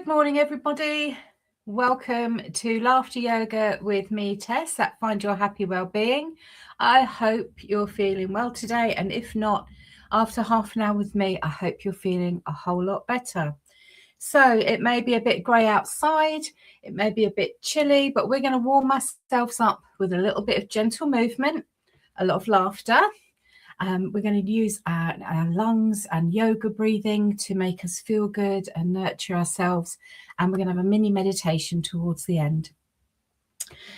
Good morning, everybody. Welcome to Laughter Yoga with me, Tess, at Find Your Happy Wellbeing. I hope you're feeling well today. And if not, after half an hour with me, I hope you're feeling a whole lot better. So it may be a bit grey outside. It may be a bit chilly, but we're going to warm ourselves up with a little bit of gentle movement, a lot of laughter. We're going to use our lungs and yoga breathing to make us feel good and nurture ourselves. And we're going to have a mini meditation towards the end.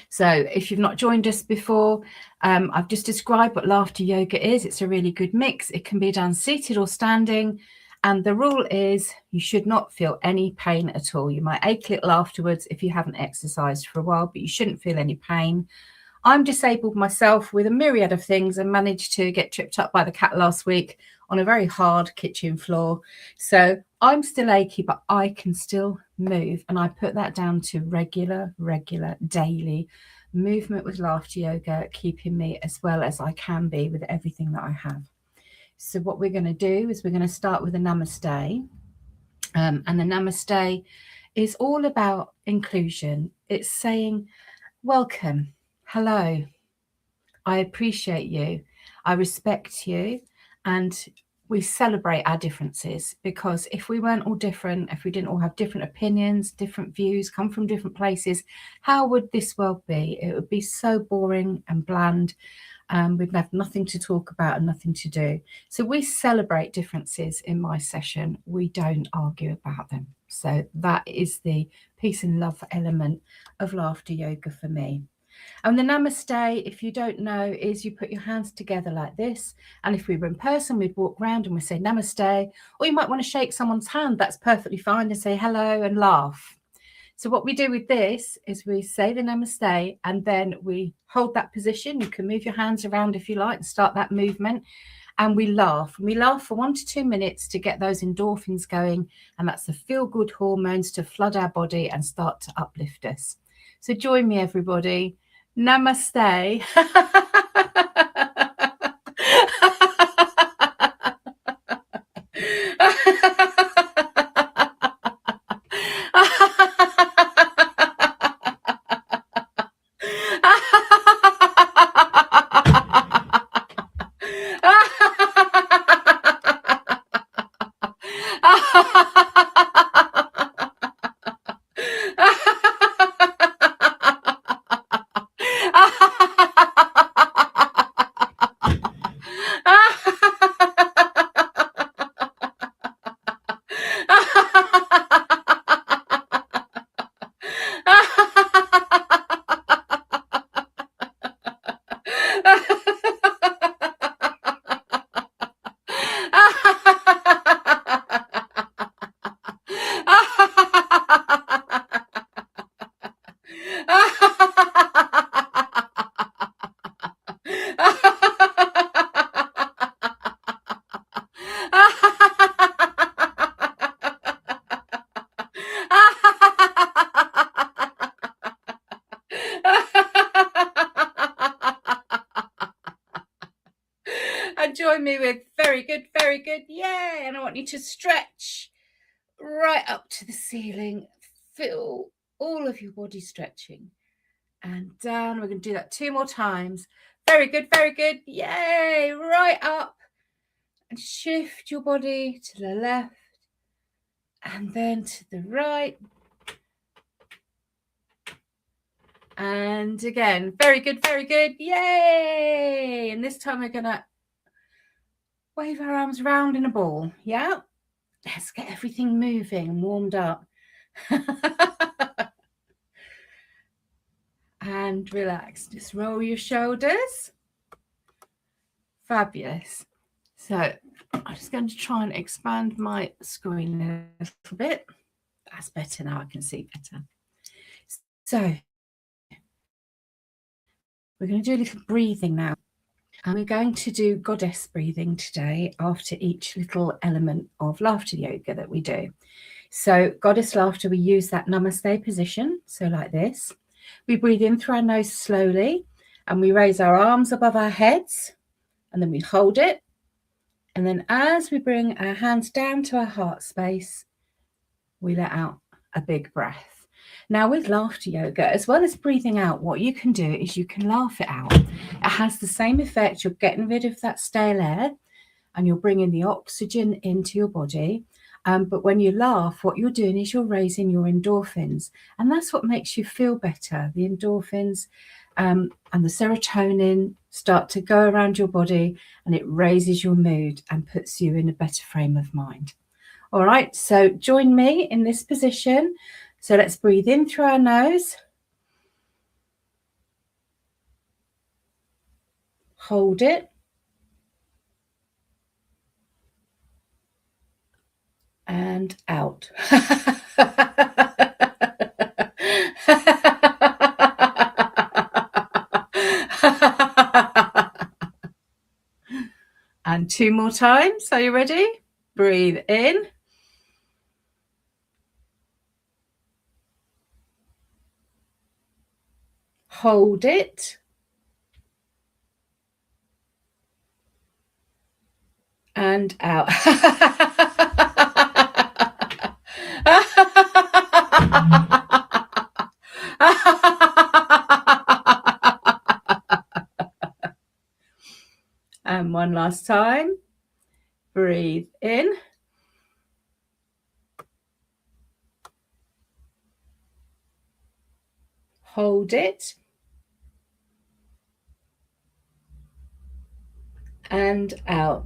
So if you've not joined us before, I've just described what laughter yoga is. It's a really good mix. It can be done seated or standing. And the rule is you should not feel any pain at all. You might ache a little afterwards if you haven't exercised for a while, but you shouldn't feel any pain. I'm disabled myself with a myriad of things and managed to get tripped up by the cat last week on a very hard kitchen floor. So I'm still achy, but I can still move. And I put that down to regular, daily movement with laughter yoga, keeping me as well as I can be with everything that I have. So what we're going to do is we're going to start with a namaste. And the namaste is all about inclusion. It's saying, welcome. Hello, I appreciate you, I respect you, and we celebrate our differences, because if we weren't all different, if we didn't all have different opinions, different views, come from different places, how would this world be? It would be so boring and bland. We'd have nothing to talk about and nothing to do. So we celebrate differences in my session. We don't argue about them. So that is the peace and love element of laughter yoga for me. And the namaste, if you don't know, is you put your hands together like this. And if we were in person, we'd walk around and we say namaste. Or you might want to shake someone's hand. That's perfectly fine, and say hello and laugh. So what we do with this is we say the namaste and then we hold that position. You can move your hands around if you like and start that movement. And we laugh. And we laugh for 1 to 2 minutes to get those endorphins going. And that's the feel-good hormones to flood our body and start to uplift us. So join me, everybody. Namaste. Join me with very good, yay. And I want you to stretch right up to the ceiling. Feel all of your body stretching and down. We're going to do that 2 more times. Very good, yay. Right up, and shift your body to the left and then to the right. And again, very good, yay. And this time we're going to wave our arms round in a ball. Yeah. Let's get everything moving and warmed up. And relax. Just roll your shoulders. Fabulous. So I'm just going to try and expand my screen a little bit. That's better now. I can see better. So we're going to do a little breathing now. And we're going to do goddess breathing today after each little element of laughter yoga that we do. So goddess laughter, we use that namaste position. So like this. We breathe in through our nose slowly and we raise our arms above our heads and then we hold it. And then as we bring our hands down to our heart space, we let out a big breath. Now with laughter yoga, as well as breathing out, what you can do is you can laugh it out. It has the same effect. You're getting rid of that stale air and you're bringing the oxygen into your body. But when you laugh, what you're doing is you're raising your endorphins, and that's what makes you feel better. The endorphins and the serotonin start to go around your body, and it raises your mood and puts you in a better frame of mind. All right, so join me in this position. So let's breathe in through our nose. Hold it. And out. And 2 more times. Are you ready? Breathe in. Hold it. And out. And one last time. Breathe in. Hold it. And out.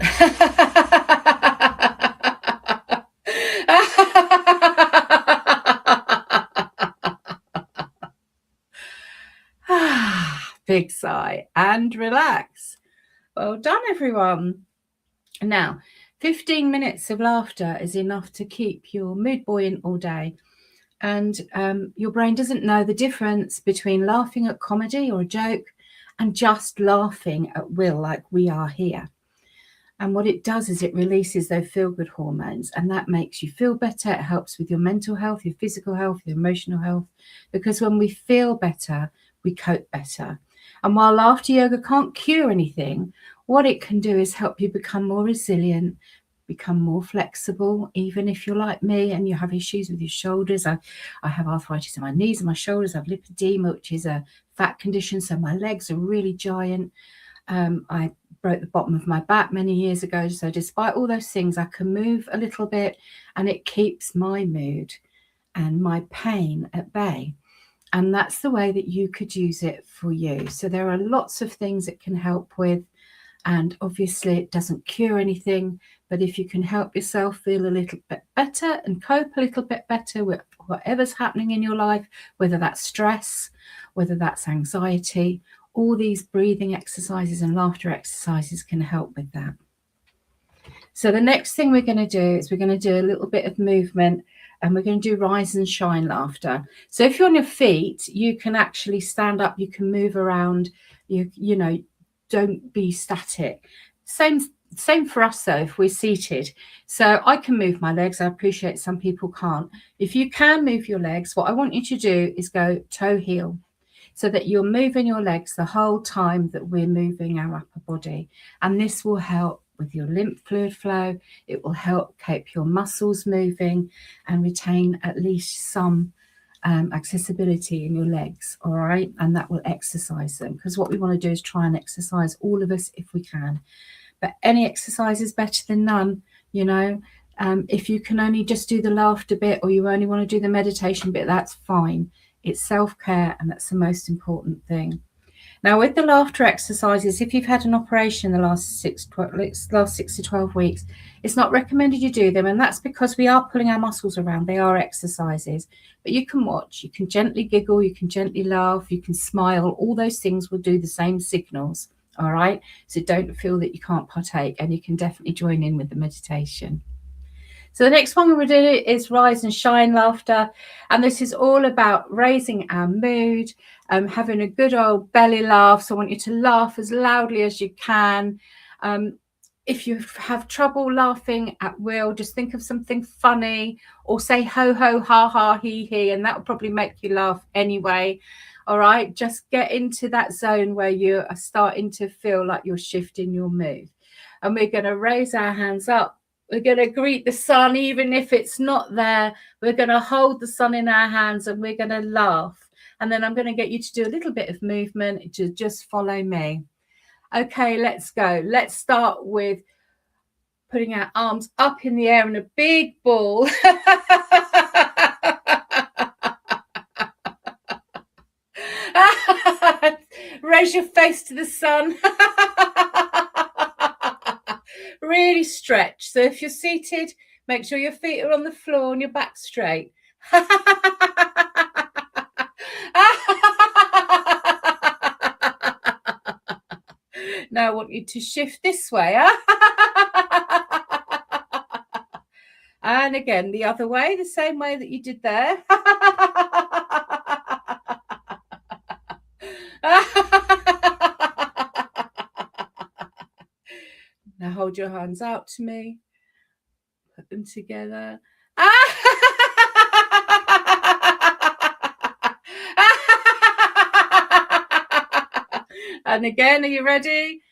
Big sigh and relax. Well done, everyone. Now, 15 minutes of laughter is enough to keep your mood buoyant all day. And your brain doesn't know the difference between laughing at comedy or a joke and just laughing at will, like we are here. And what it does is it releases those feel-good hormones, and that makes you feel better. It helps with your mental health, your physical health, your emotional health, because when we feel better, we cope better. And while laughter yoga can't cure anything, what it can do is help you become more resilient, become more flexible. Even if you're like me and you have issues with your shoulders, I have arthritis in my knees and my shoulders. I have lipedema, which is a fat condition, so my legs are really giant. I broke the bottom of my back many years ago, so despite all those things, I can move a little bit, and it keeps my mood and my pain at bay. And that's the way that you could use it for you. So there are lots of things it can help with, and obviously it doesn't cure anything, but if you can help yourself feel a little bit better and cope a little bit better with whatever's happening in your life, whether that's stress, whether that's anxiety, all these breathing exercises and laughter exercises can help with that. So the next thing we're going to do is we're going to do a little bit of movement, and we're going to do rise and shine laughter. So if you're on your feet, you can actually stand up, you can move around, you know, don't be static. Same for us though, if we're seated. So I can move my legs. I appreciate some people can't. If you can move your legs, what I want you to do is go toe heel, so that you're moving your legs the whole time that we're moving our upper body. And this will help with your lymph fluid flow. It will help keep your muscles moving and retain at least some accessibility in your legs. All right. And that will exercise them, because what we want to do is try and exercise all of us if we can. But any exercise is better than none, you know. If you can only just do the laughter bit, or you only want to do the meditation bit, that's fine. It's self-care, and that's the most important thing. Now, with the laughter exercises, if you've had an operation in the last 6 to 12 weeks, it's not recommended you do them, and that's because we are pulling our muscles around. They are exercises, but you can watch, you can gently giggle, you can gently laugh, you can smile. All those things will do the same signals, all right? So don't feel that you can't partake, and you can definitely join in with the meditation. So the next one we're doing is rise and shine laughter. And this is all about raising our mood, having a good old belly laugh. So I want you to laugh as loudly as you can. If you have trouble laughing at will, just think of something funny, or say ho, ho, ha, ha, he, he, and that will probably make you laugh anyway. All right, just get into that zone where you are starting to feel like you're shifting your mood. And we're going to raise our hands up We're going to greet the sun, even if it's not there. We're going to hold the sun in our hands and we're going to laugh. And then I'm going to get you to do a little bit of movement to just follow me. Okay, let's go. Let's start with putting our arms up in the air in a big ball. Raise your face to the sun. Really stretch. So if you're seated, make sure your feet are on the floor and your back straight. Now I want you to shift this way. And again, the other way, the same way that you did there. Now hold your hands out to me. Put them together. And again, are you ready?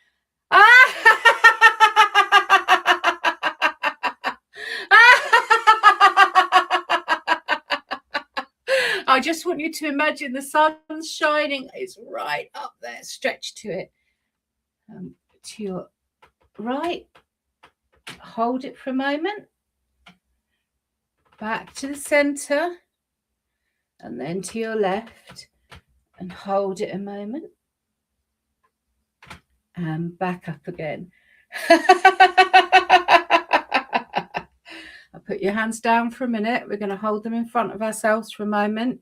I just want you to imagine the sun's shining. It's right up there. Stretch to it. To your right. Hold it for a moment. Back to the center. And then to your left. And hold it a moment. And back up again. I'll put your hands down for a minute. We're going to hold them in front of ourselves for a moment.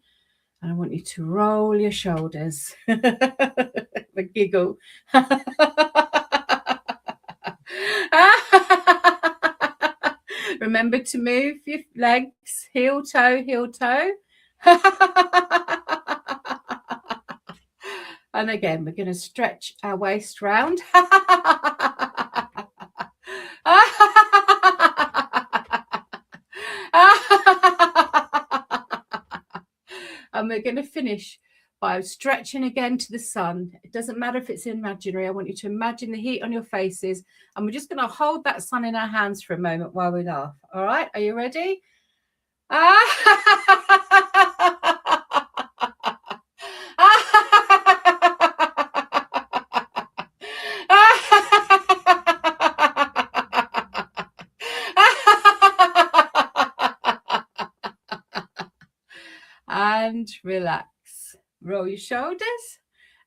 And I want you to roll your shoulders. A giggle. Remember to move your legs, heel, toe, heel, toe. And again, we're going to stretch our waist round. And we're going to finish by stretching again to the sun. It doesn't matter if it's imaginary. I want you to imagine the heat on your faces. And we're just going to hold that sun in our hands for a moment while we laugh. All right, are you ready? And relax. Roll your shoulders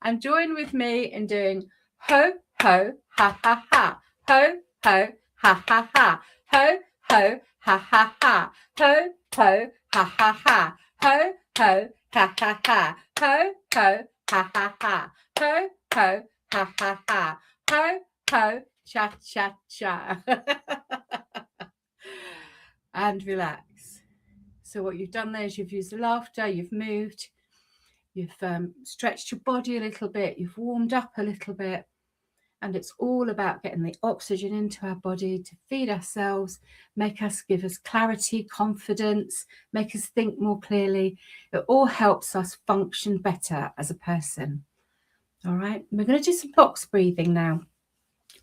and join with me in doing ho, ho, ha, ha, ha. Ho, ho, ha, ha, ha. Ho, ho, ha, ha, ha. Ho, ho, ha, ha, ha. Ho, ho, ha, ha, ha. Ho, ho, ha, ha, ha. Ho, ho, ha, ha, ha. Ho, ho, cha, cha, cha. And relax. So what you've done there is you've used the laughter, you've moved, you've stretched your body a little bit, you've warmed up a little bit, and it's all about getting the oxygen into our body to feed ourselves, give us clarity, confidence, make us think more clearly. It all helps us function better as a person. All right, we're going to do some box breathing now.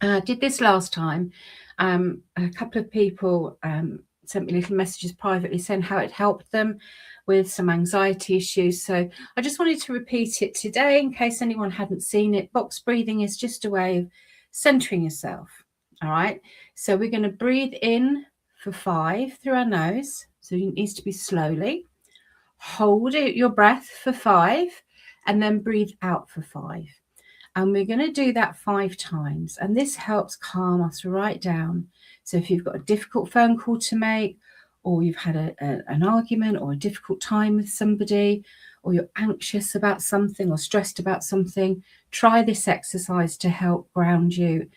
I did this last time. A couple of people sent me little messages privately saying how it helped them with some anxiety issues. So I just wanted to repeat it today in case anyone hadn't seen it. Box breathing is just a way of centering yourself. All right. So we're going to breathe in for 5 through our nose. So it needs to be slowly. Hold your breath for 5 and then breathe out for 5. And we're going to do that 5 times. And this helps calm us right down. So if you've got a difficult phone call to make, or you've had an argument or a difficult time with somebody, or you're anxious about something or stressed about something, try this exercise to help ground you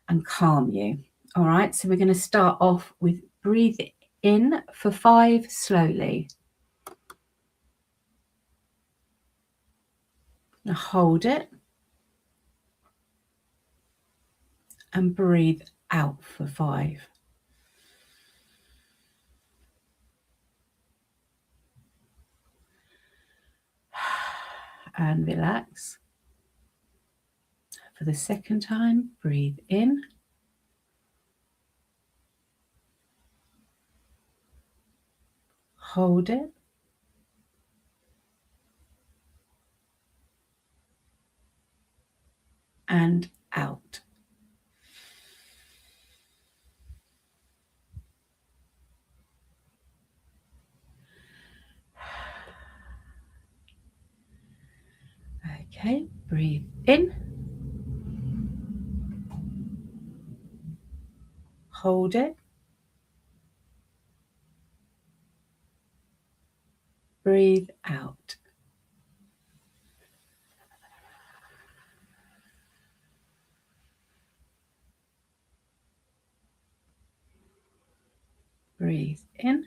and calm you. All right. So we're going to start off with breathe in for 5 slowly. Now hold it. And breathe out for 5. And relax. For the second time, breathe in. hold it, and out. Okay, breathe in, hold it, breathe out. Breathe in,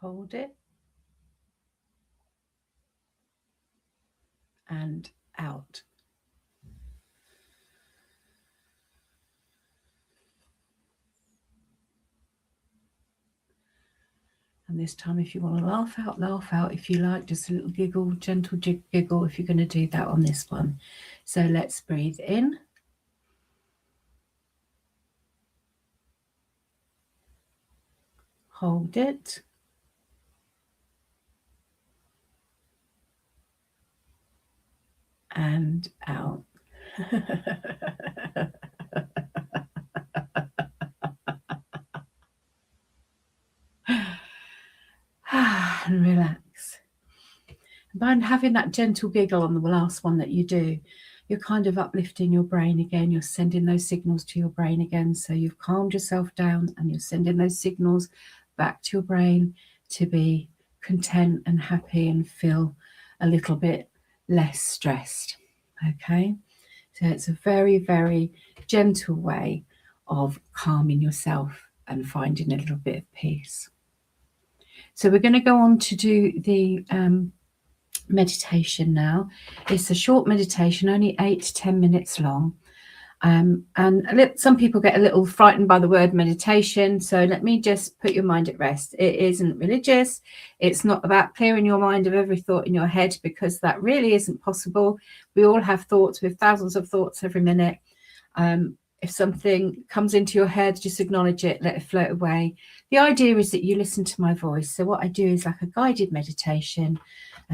hold it, and out. And this time, if you want to laugh out if you like, just a little giggle, gentle giggle if you're going to do that on this one. So let's breathe in, hold it, and out. And relax. By having that gentle giggle on the last one that you do, you're kind of uplifting your brain again. You're sending those signals to your brain again. So you've calmed yourself down and you're sending those signals back to your brain to be content and happy and feel a little bit less stressed. Okay, so it's a very, very gentle way of calming yourself and finding a little bit of peace. So we're going to go on to do the meditation now. It's a short meditation, only 8 to 10 minutes long. And some people get a little frightened by the word meditation. So let me just put your mind at rest. It isn't religious. It's not about clearing your mind of every thought in your head, because that really isn't possible. We all have thoughts. We have thousands of thoughts every minute. If something comes into your head, just acknowledge it, let it float away. The idea is that you listen to my voice. So what I do is like a guided meditation.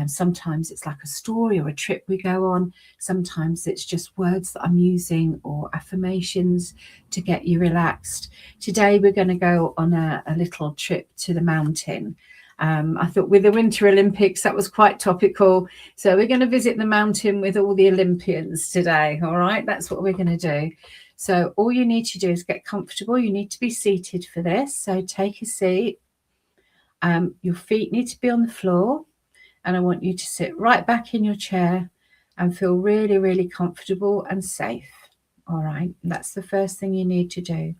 Sometimes it's like a story or a trip we go on. Sometimes it's just words that I'm using or affirmations to get you relaxed. Today we're going to go on a little trip to the mountain. I thought with the Winter Olympics, that was quite topical. So we're going to visit the mountain with all the Olympians today. All right, that's what we're going to do. So all you need to do is get comfortable. You need to be seated for this. So take a seat. Your feet need to be on the floor. And I want you to sit right back in your chair and feel really, really comfortable and safe. All right, that's the first thing you need to do.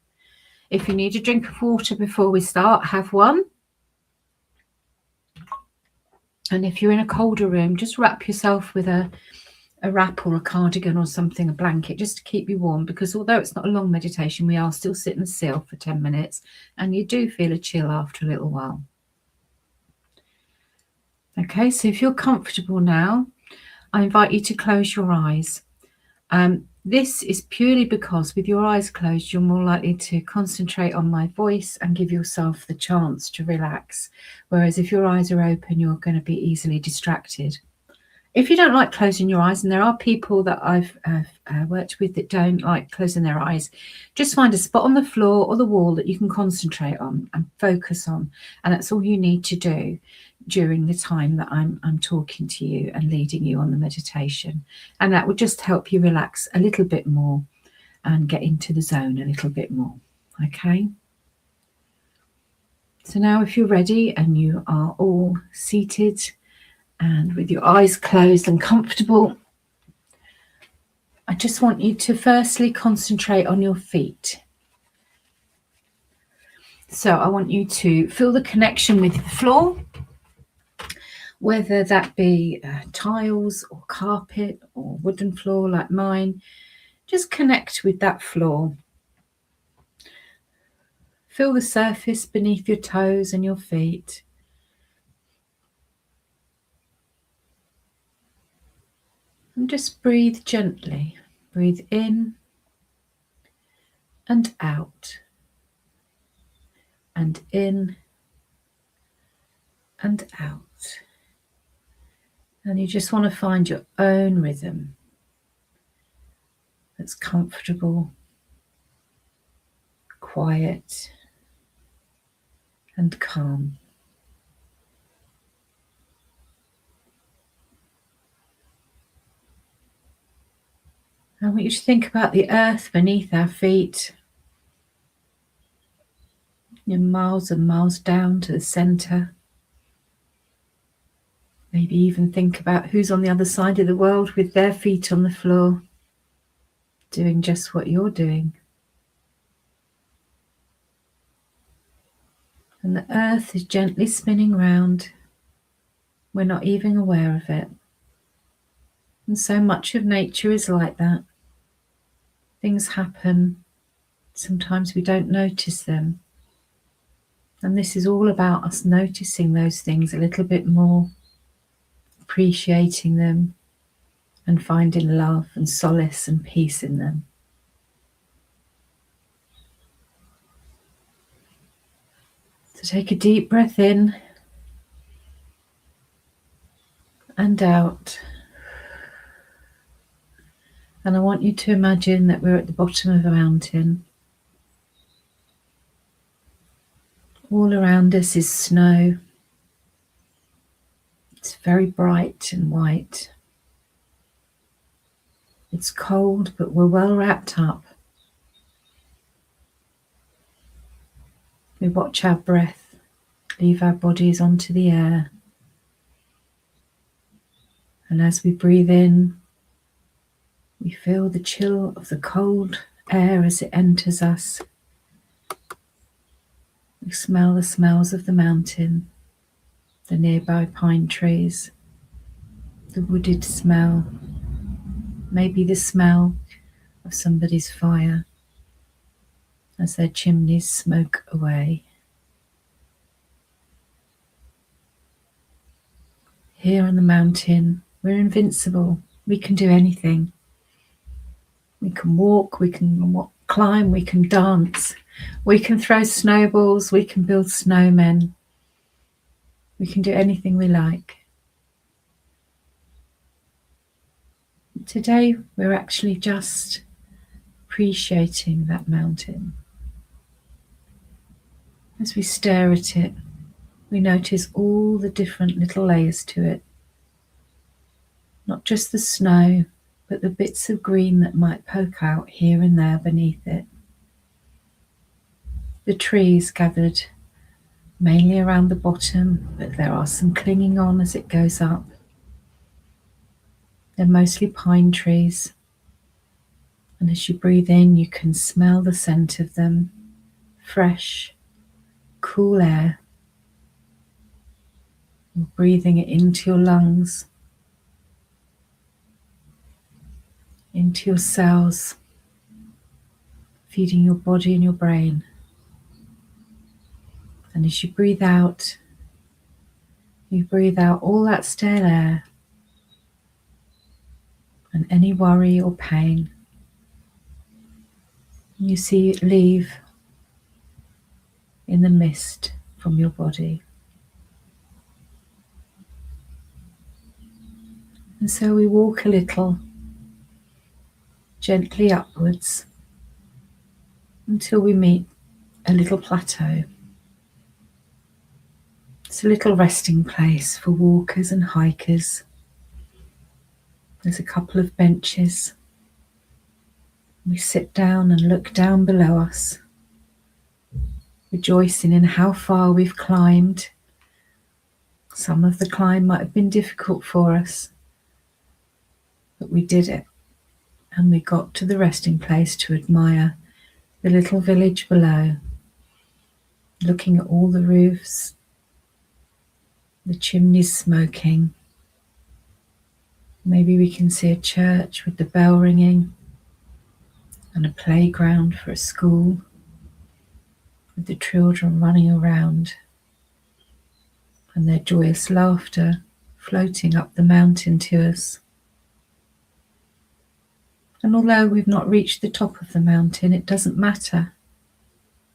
If you need a drink of water before we start, have one. And if you're in a colder room, just wrap yourself with a wrap or a cardigan or something, a blanket, just to keep you warm, because although it's not a long meditation, we are still sitting still for 10 minutes and you do feel a chill after a little while. Okay, so if you're comfortable now, I invite you to close your eyes. This is purely because with your eyes closed, you're more likely to concentrate on my voice and give yourself the chance to relax. Whereas if your eyes are open, you're going to be easily distracted. If you don't like closing your eyes, and there are people that I've worked with that don't like closing their eyes, just find a spot on the floor or the wall that you can concentrate on and focus on. And that's all you need to do during the time that I'm talking to you and leading you on the meditation. And that will just help you relax a little bit more and get into the zone a little bit more. Okay. So now if you're ready and you are all seated and with your eyes closed and comfortable, I just want you to firstly concentrate on your feet. So I want you to feel the connection with the floor, whether that be tiles or carpet or wooden floor like mine. Just connect with that floor. Feel the surface beneath your toes and your feet. And just breathe gently. Breathe in and out, and in and out. And you just want to find your own rhythm that's comfortable, quiet, and calm. I want you to think about the earth beneath our feet. You're miles and miles down to the center. Maybe even think about who's on the other side of the world with their feet on the floor, doing just what you're doing. And the earth is gently spinning round. We're not even aware of it. And so much of nature is like that. Things happen. Sometimes we don't notice them. And this is all about us noticing those things a little bit more, appreciating them, and finding love and solace and peace in them. So take a deep breath in and out. And I want you to imagine that we're at the bottom of a mountain. All around us is snow. It's very bright and white. It's cold, but we're well wrapped up. We watch our breath leave our bodies onto the air. And as we breathe in, we feel the chill of the cold air as it enters us. We smell the smells of the mountain, the nearby pine trees, the wooded smell, maybe the smell of somebody's fire as their chimneys smoke away. Here on the mountain, we're invincible. We can do anything. We can walk, we can climb, we can dance, we can throw snowballs, we can build snowmen. We can do anything we like. Today, we're actually just appreciating that mountain. As we stare at it, we notice all the different little layers to it. Not just the snow, but the bits of green that might poke out here and there beneath it. The trees gathered mainly around the bottom, but there are some clinging on as it goes up. They're mostly pine trees. And as you breathe in, you can smell the scent of them. Fresh, cool air. You're breathing it into your lungs, into your cells, feeding your body and your brain. And as you breathe out all that stale air and any worry or pain. You see it leave in the mist from your body. And so we walk a little, gently upwards, until we meet a little plateau. It's a little resting place for walkers and hikers. There's a couple of benches. We sit down and look down below us, rejoicing in how far we've climbed. Some of the climb might have been difficult for us, but we did it, and we got to the resting place to admire the little village below, looking at all the roofs, the chimneys smoking. Maybe we can see a church with the bell ringing, and a playground for a school with the children running around and their joyous laughter floating up the mountain to us. And although we've not reached the top of the mountain, it doesn't matter,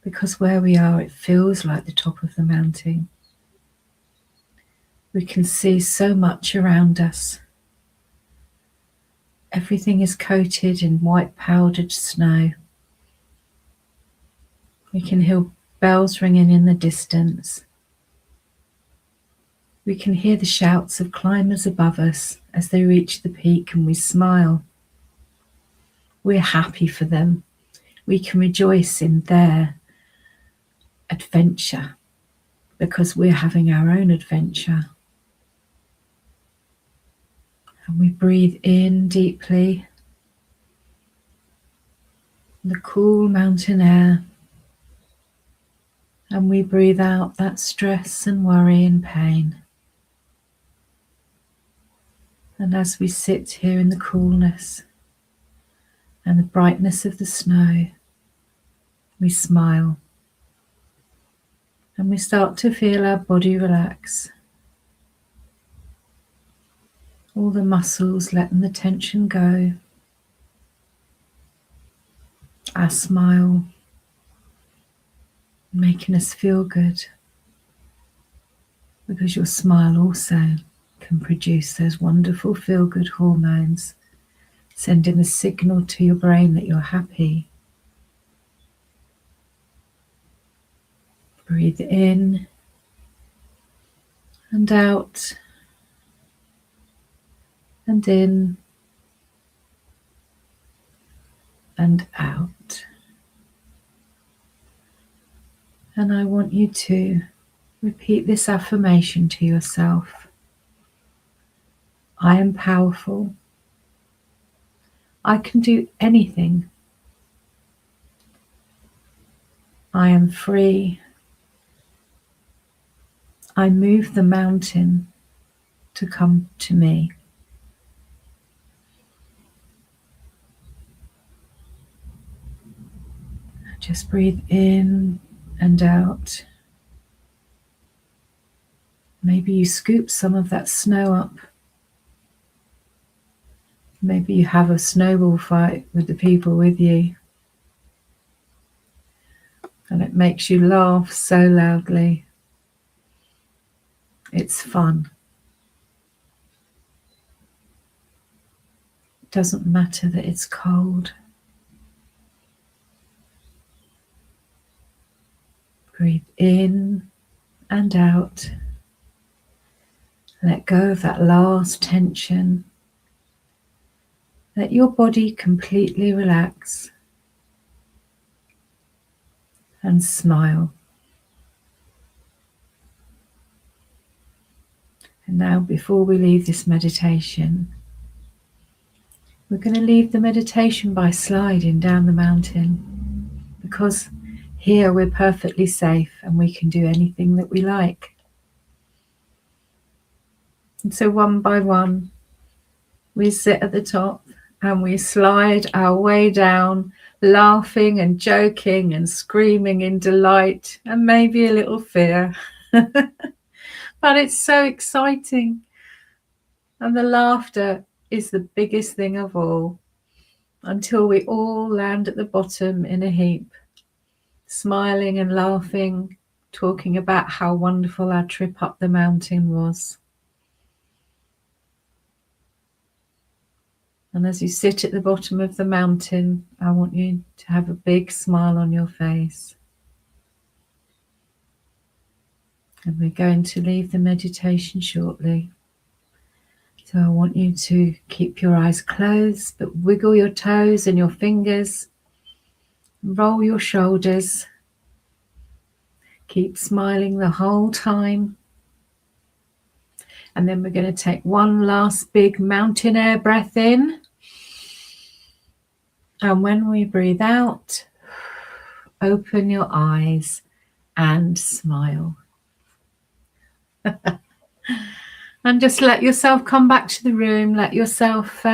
because where we are, it feels like the top of the mountain. We can see so much around us. Everything is coated in white powdered snow. We can hear bells ringing in the distance. We can hear the shouts of climbers above us as they reach the peak, and we smile. We're happy for them. We can rejoice in their adventure because we're having our own adventure. And we breathe in deeply the cool mountain air, and we breathe out that stress and worry and pain. And as we sit here in the coolness and the brightness of the snow, we smile and we start to feel our body relax. All the muscles letting the tension go. Our smile making us feel good, because your smile also can produce those wonderful feel-good hormones, sending a signal to your brain that you're happy. Breathe in and out, and in and out. And I want you to repeat this affirmation to yourself. I am powerful. I can do anything. I am free. I move the mountain to come to me. Just breathe in and out. Maybe you scoop some of that snow up. Maybe you have a snowball fight with the people with you, and it makes you laugh so loudly. It's fun. It doesn't matter that it's cold. Breathe in and out. Let go of that last tension. Let your body completely relax. And smile. And now, before we leave this meditation, we're going to leave the meditation by sliding down the mountain, because here we're perfectly safe and we can do anything that we like. And so one by one, we sit at the top and we slide our way down, laughing and joking and screaming in delight and maybe a little fear. But it's so exciting. And the laughter is the biggest thing of all, until we all land at the bottom in a heap, smiling and laughing, talking about how wonderful our trip up the mountain was. And as you sit at the bottom of the mountain, I want you to have a big smile on your face. And we're going to leave the meditation shortly. So I want you to keep your eyes closed, but wiggle your toes and your fingers. Roll your shoulders. Keep smiling the whole time. And then we're going to take one last big mountain air breath in. And when we breathe out, open your eyes and smile. And just let yourself come back to the room. Let yourself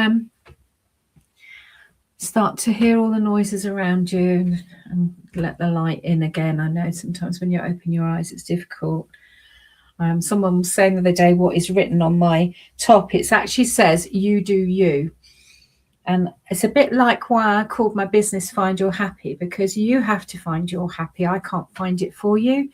start to hear all the noises around you, and let the light in again. I know sometimes when you open your eyes, it's difficult. Someone was saying the other day what is written on my top. It actually says, you do you. And it's a bit like why I called my business Find Your Happy, because you have to find your happy. I can't find it for you.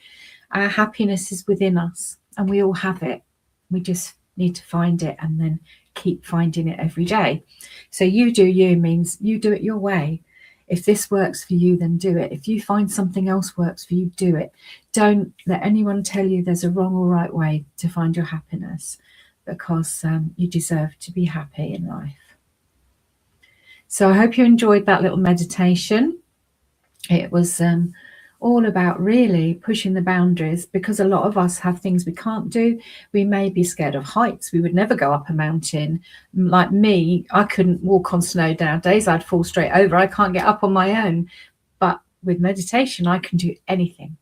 Our happiness is within us and we all have it. We just need to find it and then keep finding it every day. So you do you means you do it your way. If this works for you, then do it. If you find something else works for you, do it. Don't let anyone tell you there's a wrong or right way to find your happiness, because you deserve to be happy in life. So I hope you enjoyed that little meditation. It was all about really pushing the boundaries, because a lot of us have things we can't do. We may be scared of heights. We would never go up a mountain. Like me, I couldn't walk on snow nowadays. I'd fall straight over. I can't get up on my own. But with meditation, I can do anything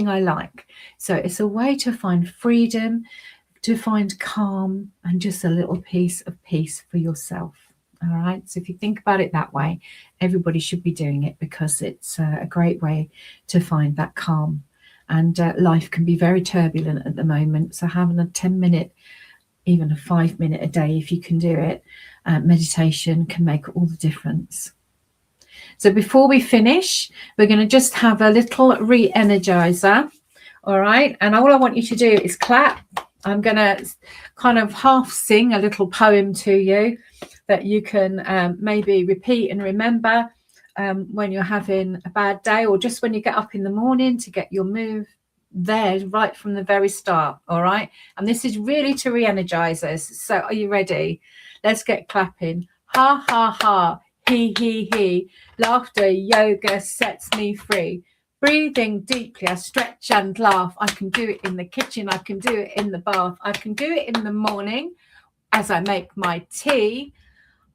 I like. So it's a way to find freedom, to find calm, and just a little piece of peace for yourself. All right. So if you think about it that way, everybody should be doing it, because it's a great way to find that calm. And life can be very turbulent at the moment. So having a 10-minute, even a 5-minute a day, if you can do it, meditation can make all the difference. So before we finish, we're going to just have a little re-energizer. All right. And all I want you to do is clap. I'm going to kind of half sing a little poem to you that you can maybe repeat and remember when you're having a bad day, or just when you get up in the morning to get your move there right from the very start. All right. And this is really to re-energize us. So are you ready? Let's get clapping. Ha, ha, ha. He, he. Laughter yoga sets me free. Breathing deeply, I stretch and laugh. I can do it in the kitchen. I can do it in the bath. I can do it in the morning as I make my tea.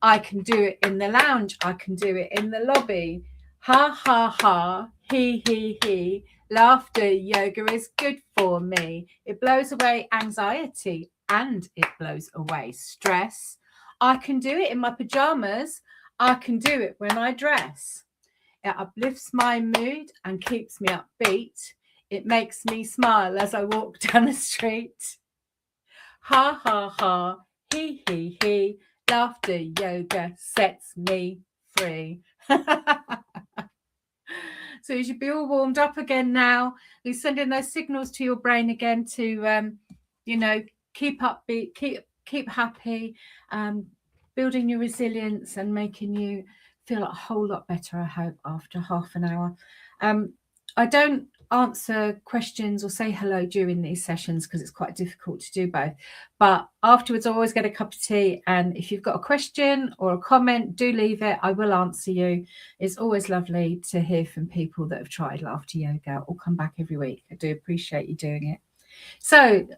I can do it in the lounge. I can do it in the lobby. Ha, ha, ha. He. Laughter yoga is good for me. It blows away anxiety and it blows away stress. I can do it in my pajamas. I can do it when I dress. It uplifts my mood and keeps me upbeat. It makes me smile as I walk down the street. Ha, ha, ha. He. Laughter yoga sets me free. So you should be all warmed up again now. You're sending those signals to your brain again to, keep upbeat, keep happy, building your resilience and making you feel a whole lot better, I hope, after half an hour. I don't answer questions or say hello during these sessions because it's quite difficult to do both, but afterwards I always get a cup of tea, and if you've got a question or a comment, do leave it. I will answer you. It's always lovely to hear from people that have tried laughter yoga or come back every week. I do appreciate you doing it. So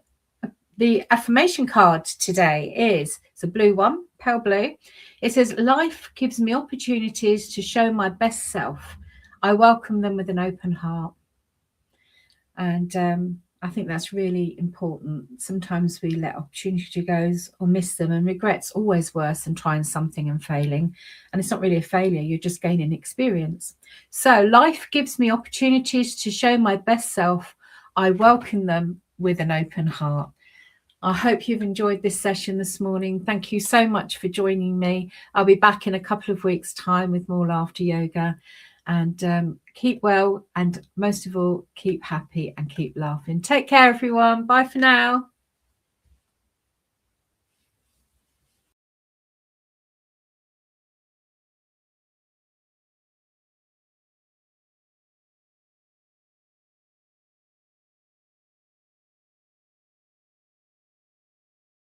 the affirmation card today it's a blue one, pale blue. It says, life gives me opportunities to show my best self. I welcome them with an open heart. And I think that's really important. Sometimes we let opportunity go or miss them, and regret's always worse than trying something and failing. And it's not really a failure, you're just gaining experience. So life gives me opportunities to show my best self. I welcome them with an open heart. I hope you've enjoyed this session this morning. Thank you so much for joining me. I'll be back in a couple of weeks' time with more laughter yoga. And keep well, and most of all, keep happy and keep laughing. Take care, everyone. Bye for now.